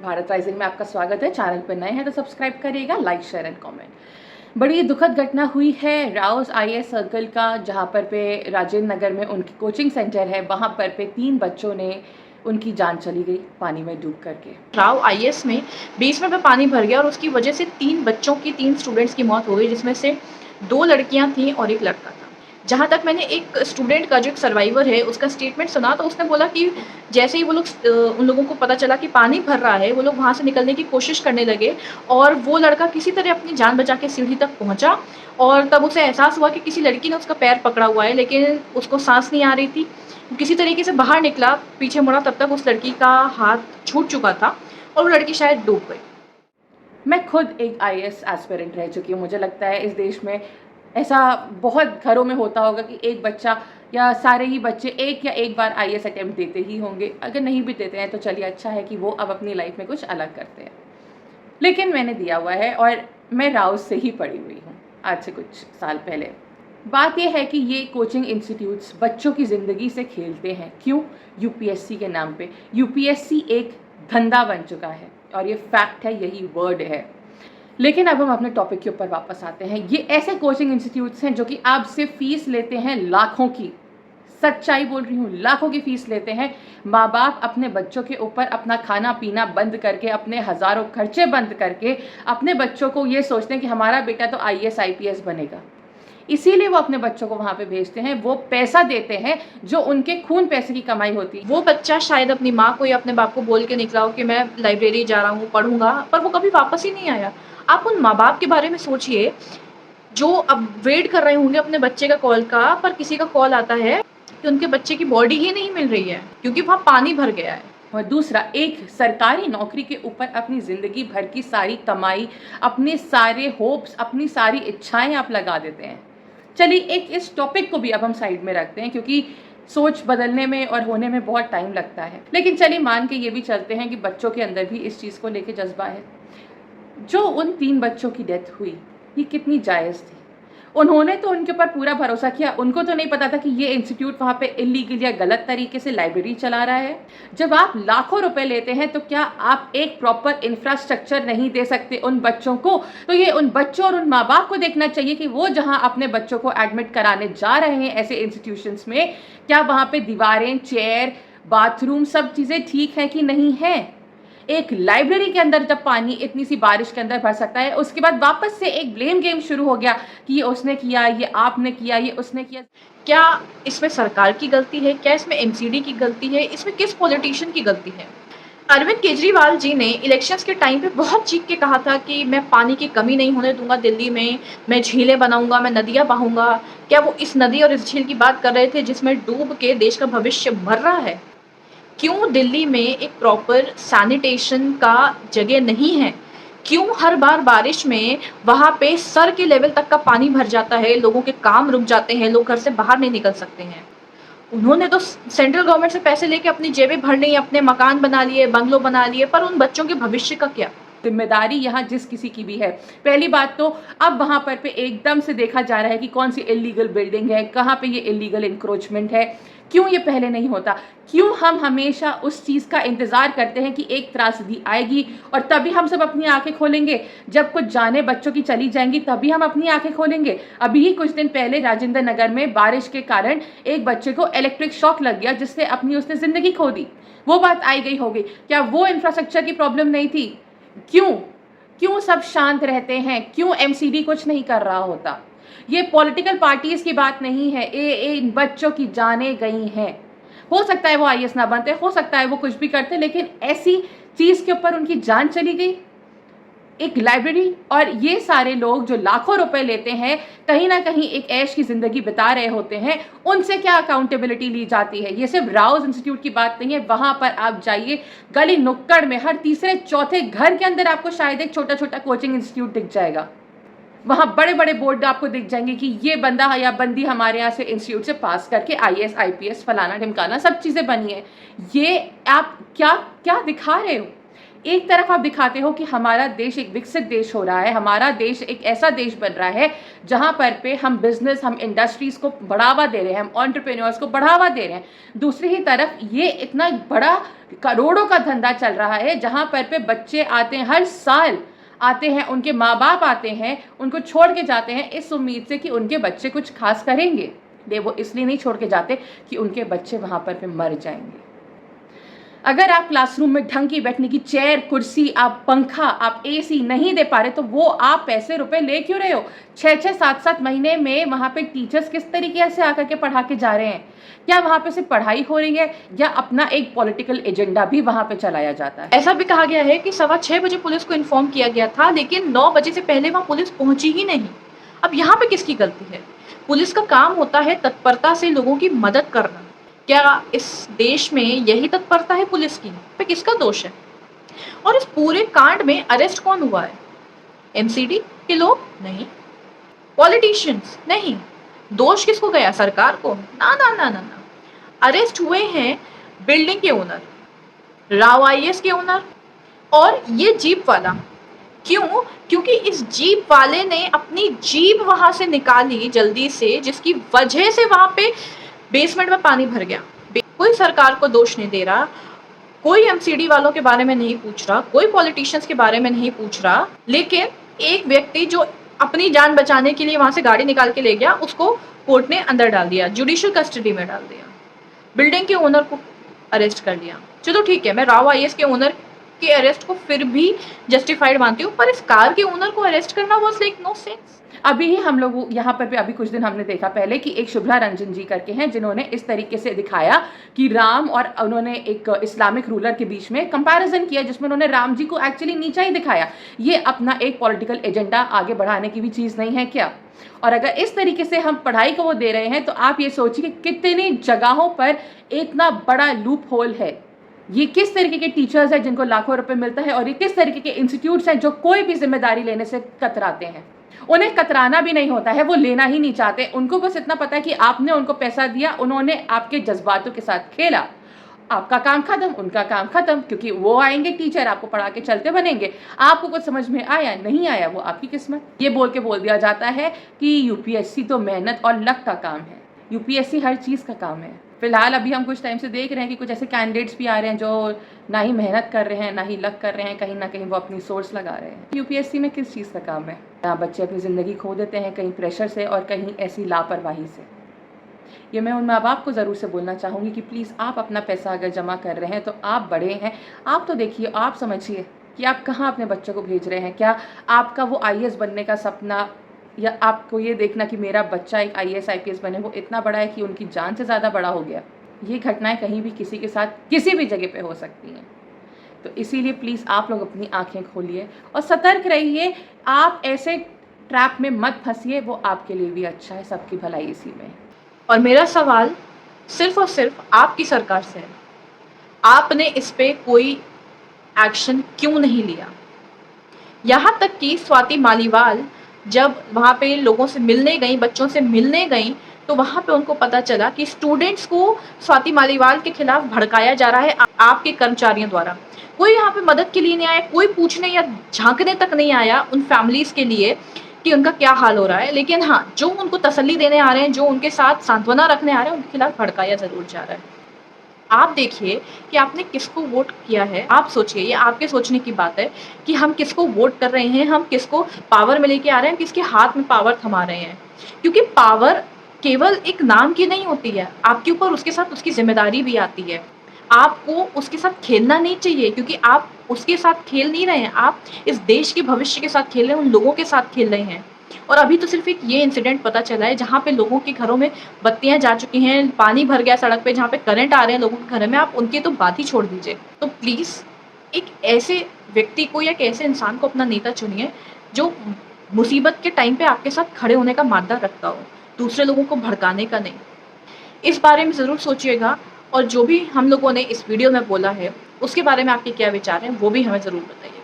Bharat rising में आपका स्वागत है। चैनल पर नए हैं तो सब्सक्राइब करिएगा, लाइक शेयर एंड कमेंट। बड़ी दुखद घटना हुई है राउस आईएएस सर्कल का, जहां पर पे राजेंद्र नगर में उनकी कोचिंग सेंटर है, वहां पर पे 3 बच्चों ने उनकी जान चली गई पानी में डूब करके। राव आईएएस में बेसमेंट में पानी भर गया और उसकी वजह से 3 स्टूडेंट्स की मौत हो गई, जिसमें से 2 लड़कियां थीं और 1 लड़का था। जहाँ तक मैंने एक स्टूडेंट का, जो एक सर्वाइवर है, उसका स्टेटमेंट सुना, तो उसने बोला कि जैसे ही वो लोग उन लोगों को पता चला कि पानी भर रहा है, वो लोग वहाँ से निकलने की कोशिश करने लगे और वो लड़का किसी तरह अपनी जान बचा के सीढ़ी तक पहुँचा और तब उसे एहसास हुआ कि किसी लड़की ने उसका पैर पकड़ा हुआ है, लेकिन उसको सांस नहीं आ रही थी। वो किसी तरीके से बाहर निकला, पीछे मुड़ा, तब तक उस लड़की का हाथ छूट चुका था और वो लड़की शायद डूब गई। मैं खुद एक आईएएस एस्पिरेंट रह चुकी हूँ। मुझे लगता है इस देश में ऐसा बहुत घरों में होता होगा कि एक बच्चा या सारे ही बच्चे एक बार आईएएस अटेम्प्ट देते ही होंगे। अगर नहीं भी देते हैं तो चलिए, अच्छा है कि वो अब अपनी लाइफ में कुछ अलग करते हैं। लेकिन मैंने दिया हुआ है और मैं राउस से ही पढ़ी हुई हूँ आज से कुछ साल पहले। बात यह है कि ये कोचिंग इंस्टीट्यूट्स बच्चों की ज़िंदगी से खेलते हैं। क्यों? यूपीएससी के नाम पे। यूपीएससी एक धंधा बन चुका है और ये फैक्ट है, यही वर्ड है। लेकिन अब हम अपने टॉपिक के ऊपर वापस आते हैं। ये ऐसे कोचिंग इंस्टीट्यूट्स हैं जो कि आपसे फीस लेते हैं लाखों की। सच्चाई बोल रही हूँ, लाखों की फीस लेते हैं। माँ बाप अपने बच्चों के ऊपर अपना खाना पीना बंद करके, अपने हज़ारों खर्चे बंद करके अपने बच्चों को ये सोचते हैं कि हमारा बेटा तो आईएएस आईपीएस बनेगा, इसीलिए वो अपने बच्चों को वहाँ पे भेजते हैं। वो पैसा देते हैं जो उनके खून पैसे की कमाई होती है। वो बच्चा शायद अपनी माँ को या अपने बाप को बोल के निकला हो कि मैं लाइब्रेरी जा रहा हूँ, पढ़ूंगा, पर वो कभी वापस ही नहीं आया। आप उन माँ बाप के बारे में सोचिए जो अब वेट कर रहे होंगे अपने बच्चे का कॉल का, पर किसी का कॉल आता है कि उनके बच्चे की बॉडी ही नहीं मिल रही है क्योंकि वहाँ पानी भर गया है। और दूसरा, एक सरकारी नौकरी के ऊपर अपनी ज़िंदगी भर की सारी कमाई, अपने सारे होप्स, अपनी सारी इच्छाएं आप लगा देते हैं। चलिए, एक इस टॉपिक को भी अब हम साइड में रखते हैं क्योंकि सोच बदलने में और होने में बहुत टाइम लगता है। लेकिन चलिए मान के ये भी चलते हैं कि बच्चों के अंदर भी इस चीज़ को लेके जज्बा है। जो उन 3 बच्चों की डेथ हुई, ये कितनी जायज़ थी? उन्होंने तो उनके ऊपर पूरा भरोसा किया। उनको तो नहीं पता था कि ये इंस्टीट्यूट वहाँ पे इलीगल या गलत तरीके से लाइब्रेरी चला रहा है। जब आप लाखों रुपए लेते हैं तो क्या आप एक प्रॉपर इंफ्रास्ट्रक्चर नहीं दे सकते उन बच्चों को? तो ये उन बच्चों और उन माँ बाप को देखना चाहिए कि वो जहाँ अपने बच्चों को एडमिट कराने जा रहे हैं ऐसे इंस्टीट्यूशंस में, क्या वहाँ पे दीवारें, चेयर, बाथरूम, सब चीज़ें ठीक हैं कि नहीं है। एक लाइब्रेरी के अंदर जब पानी इतनी सी बारिश के अंदर भर सकता है, उसके बाद वापस से एक ब्लेम गेम शुरू हो गया कि ये उसने किया, ये आपने किया, ये उसने किया। क्या इसमें सरकार की गलती है? क्या इसमें एमसीडी की गलती है? इसमें किस पॉलिटिशियन की गलती है? अरविंद केजरीवाल जी ने इलेक्शंस के टाइम पे बहुत चीख के कहा था कि मैं पानी की कमी नहीं होने दूंगा दिल्ली में, मैं झीलें बनाऊंगा, मैं नदियां बहाऊंगा। क्या वो इस नदी और इस झील की बात कर रहे थे जिसमें डूब के देश का भविष्य मर रहा है? क्यों दिल्ली में एक प्रॉपर सैनिटेशन का जगह नहीं है? क्यों हर बार बारिश में वहाँ पे सर के लेवल तक का पानी भर जाता है, लोगों के काम रुक जाते हैं, लोग घर से बाहर नहीं निकल सकते हैं? उन्होंने तो सेंट्रल गवर्नमेंट से पैसे लेके अपनी जेबें भर ली, अपने मकान बना लिए, बंगलो बना लिए, पर उन बच्चों के भविष्य का क्या? जिम्मेदारी यहाँ जिस किसी की भी है। पहली बात तो अब वहाँ पर पे एकदम से देखा जा रहा है कि कौन सी इलीगल बिल्डिंग है, कहाँ पे ये इलीगल इंक्रोचमेंट है। क्यों ये पहले नहीं होता? क्यों हम हमेशा उस चीज़ का इंतज़ार करते हैं कि एक त्रासदी आएगी और तभी हम सब अपनी आंखें खोलेंगे? जब कुछ जाने बच्चों की चली जाएंगी तभी हम अपनी आंखें खोलेंगे। अभी ही कुछ दिन पहले राजेंद्र नगर में बारिश के कारण एक बच्चे को इलेक्ट्रिक शॉक लग गया, जिससे उसने ज़िंदगी खो दी। वो बात आई गई हो गई। क्या वो इंफ्रास्ट्रक्चर की प्रॉब्लम नहीं थी? क्यों क्यों सब शांत रहते हैं? क्यों एमसीडी कुछ नहीं कर रहा होता? ये पॉलिटिकल पार्टीज की बात नहीं है, इन बच्चों की जानें गई हैं। हो सकता है वो आईएएस ना बनते, हो सकता है वो कुछ भी करते, लेकिन ऐसी चीज के ऊपर उनकी जान चली गई। एक लाइब्रेरी और ये सारे लोग जो लाखों रुपए लेते हैं, कहीं ना कहीं एक ऐश की जिंदगी बिता रहे होते हैं, उनसे क्या अकाउंटेबिलिटी ली जाती है? ये सिर्फ राउस इंस्टीट्यूट की बात नहीं है। वहां पर आप जाइए, गली नुक्कड़ में हर तीसरे चौथे घर के अंदर आपको शायद एक छोटा छोटा कोचिंग इंस्टीट्यूट दिख जाएगा। वहां बड़े बड़े बोर्ड आपको दिख जाएंगे कि ये बंदा या बंदी हमारे यहाँ से इंस्टीट्यूट से पास करके आईएएस आईपीएस फलाना ढिमकाना सब चीजें बनी है। ये आप क्या क्या दिखा रहे हो? एक तरफ आप दिखाते हो कि हमारा देश एक विकसित देश हो रहा है, हमारा देश एक ऐसा देश बन रहा है जहां पर पे हम बिजनेस, हम इंडस्ट्रीज को बढ़ावा दे रहे हैं, हम एंटरप्रेन्योर्स को बढ़ावा दे रहे हैं। दूसरी ही तरफ ये इतना बड़ा करोड़ों का धंधा चल रहा है जहां पर पे बच्चे आते हैं, हर साल आते हैं, उनके माँ बाप आते हैं, उनको छोड़ के जाते हैं इस उम्मीद से कि उनके बच्चे कुछ खास करेंगे। वो इसलिए नहीं छोड़ के जाते कि उनके बच्चे वहां पर पे मर जाएंगे। अगर आप क्लासरूम में ढंग की बैठने की चेयर, कुर्सी, आप पंखा, आप एसी नहीं दे पा रहे तो वो आप पैसे रुपए ले क्यों रहे हो? 6-6, 7-7 महीने में वहां पे टीचर्स किस तरीके से आकर के पढ़ा के जा रहे हैं? क्या वहां पे सिर्फ पढ़ाई हो रही है या अपना एक पॉलिटिकल एजेंडा भी वहां पे चलाया जाता है? ऐसा भी कहा गया है कि 6:15 बजे पुलिस को इन्फॉर्म किया गया था, लेकिन 9 बजे से पहले वहां पुलिस पहुंची ही नहीं। अब यहाँ पे किसकी गलती है? पुलिस का काम होता है तत्परता से लोगों की मदद करना। क्या इस देश में यही तत्परता है पुलिस की? पे किसका दोष है? और इस पूरे कांड में अरेस्ट कौन हुआ है? एमसीडी के लोग? नहीं। पॉलिटिशियंस? नहीं। दोष किसको गया? सरकार को? ना ना ना ना ना। अरेस्ट हुए हैं बिल्डिंग के ओनर, राव आईएएस के ओनर और ये जीप वाला। क्यों? क्योंकि इस जीप वाले ने अपनी जीप वहां से निकाली जल्दी से, जिसकी वजह से वहां पे बेसमेंट में पानी भर गया। कोई सरकार को दोष नहीं दे रहा, कोई एमसीडी वालों के बारे में नहीं पूछ रहा, कोई पॉलिटिशियंस के बारे में नहीं पूछ रहा, लेकिन एक व्यक्ति जो अपनी जान बचाने के लिए वहां से गाड़ी निकाल के ले गया, उसको कोर्ट ने अंदर डाल दिया, जुडिशियल कस्टडी में डाल दिया। बिल्डिंग के ओनर को अरेस्ट कर लिया। चलो ठीक है, मैं राव आईएएस के ओनर के अरेस्ट को फिर भी जस्टिफाइड मानती हूँ, पर इस कार के ओनर को अरेस्ट करना वाज लाइक नो सेंस। अभी ही हम लोग यहाँ पर भी अभी कुछ दिन हमने देखा पहले कि एक शुभ्रा रंजन जी करके हैं जिन्होंने इस तरीके से दिखाया कि राम और उन्होंने एक इस्लामिक रूलर के बीच में कंपैरिजन किया, जिसमें उन्होंने राम जी को एक्चुअली नीचा ही दिखाया। ये अपना एक पॉलिटिकल एजेंडा आगे बढ़ाने की भी चीज़ नहीं है क्या? और अगर इस तरीके से हम पढ़ाई को वो दे रहे हैं तो आप ये सोचिए कि कितनी जगहों पर इतना बड़ा लूप होल है। ये किस तरीके के टीचर्स हैं जिनको लाखों रुपए मिलता है, और ये किस तरीके के इंस्टीट्यूट्स हैं जो कोई भी जिम्मेदारी लेने से कतराते हैं। उन्हें कतराना भी नहीं होता है, वो लेना ही नहीं चाहते। उनको बस इतना पता है कि आपने उनको पैसा दिया, उन्होंने आपके जज्बातों के साथ खेला, आपका काम खत्म, उनका काम खत्म, क्योंकि वो आएंगे टीचर, आपको पढ़ा के चलते बनेंगे। आपको कुछ समझ में आया नहीं आया वो आपकी किस्मत। ये बोल दिया जाता है कि यूपीएससी तो मेहनत और लक का काम है। यूपीएससी हर चीज़ का काम है। फिलहाल अभी हम कुछ टाइम से देख रहे हैं कि कुछ ऐसे कैंडिडेट्स भी आ रहे हैं जो ना ही मेहनत कर रहे हैं, ना ही लक कर रहे हैं, कहीं ना कहीं वो अपनी सोर्स लगा रहे हैं। यूपीएससी में किस चीज़ का काम है? यहाँ बच्चे अपनी ज़िंदगी खो देते हैं, कहीं प्रेशर से और कहीं ऐसी लापरवाही से। ये मैं उन माँ बाप को ज़रूर से बोलना चाहूँगी कि प्लीज़ आप अपना पैसा अगर जमा कर रहे हैं तो आप बड़े हैं, आप तो देखिए, आप समझिए कि आप कहाँ अपने बच्चों को भेज रहे हैं। क्या आपका वो आईएएस बनने का सपना, या आपको ये देखना कि मेरा बच्चा एक आईएएस आईपीएस बने, वो इतना बड़ा है कि उनकी जान से ज़्यादा बड़ा हो गया? ये घटनाएं कहीं भी किसी के साथ किसी भी जगह पे हो सकती हैं। तो इसीलिए प्लीज़ आप लोग अपनी आंखें खोलिए और सतर्क रहिए। आप ऐसे ट्रैप में मत फंसिए, वो आपके लिए भी अच्छा है, सबकी भलाई इसी में। और मेरा सवाल सिर्फ और सिर्फ आपकी सरकार से है, आपने इस पे कोई एक्शन क्यों नहीं लिया? यहाँ तक कि स्वाति मालीवाल जब वहाँ पे लोगों से मिलने गई, बच्चों से मिलने गई, तो वहाँ पे उनको पता चला कि स्टूडेंट्स को स्वाति मालीवाल के खिलाफ भड़काया जा रहा है आपके कर्मचारियों द्वारा। कोई यहाँ पे मदद के लिए नहीं आया, कोई पूछने या झांकने तक नहीं आया उन फैमिलीज़ के लिए कि उनका क्या हाल हो रहा है। लेकिन हाँ, जो उनको तसल्ली देने आ रहे हैं, जो उनके साथ सांत्वना रखने आ रहे हैं, उनके खिलाफ भड़काया ज़रूर जा रहा है। आप देखिए कि आपने किसको वोट किया है। आप सोचिए, ये आपके सोचने की बात है कि हम किसको वोट कर रहे हैं, हम किसको पावर में लेके आ रहे हैं, किसके हाथ में पावर थमा रहे हैं। क्योंकि पावर केवल एक नाम की नहीं होती है, आपके ऊपर उसके साथ उसकी जिम्मेदारी भी आती है। आपको उसके साथ खेलना नहीं चाहिए, क्योंकि आप उसके साथ खेल नहीं रहे हैं, आप इस देश के भविष्य के साथ खेल रहे हैं, उन लोगों के साथ खेल रहे हैं। और अभी तो सिर्फ एक ये इंसिडेंट पता चला है जहाँ पे लोगों के घरों में बत्तियां जा चुकी हैं, पानी भर गया सड़क पे, जहाँ पे करंट आ रहे हैं लोगों के घर में, आप उनकी तो बात ही छोड़ दीजिए। तो प्लीज़ एक ऐसे व्यक्ति को या एक ऐसे इंसान को अपना नेता चुनिए जो मुसीबत के टाइम पे आपके साथ खड़े होने का मादा रखता हो, दूसरे लोगों को भड़काने का नहीं। इस बारे में ज़रूर सोचिएगा, और जो भी हम लोगों ने इस वीडियो में बोला है उसके बारे में आपके क्या विचार हैं वो भी हमें ज़रूर बताइए।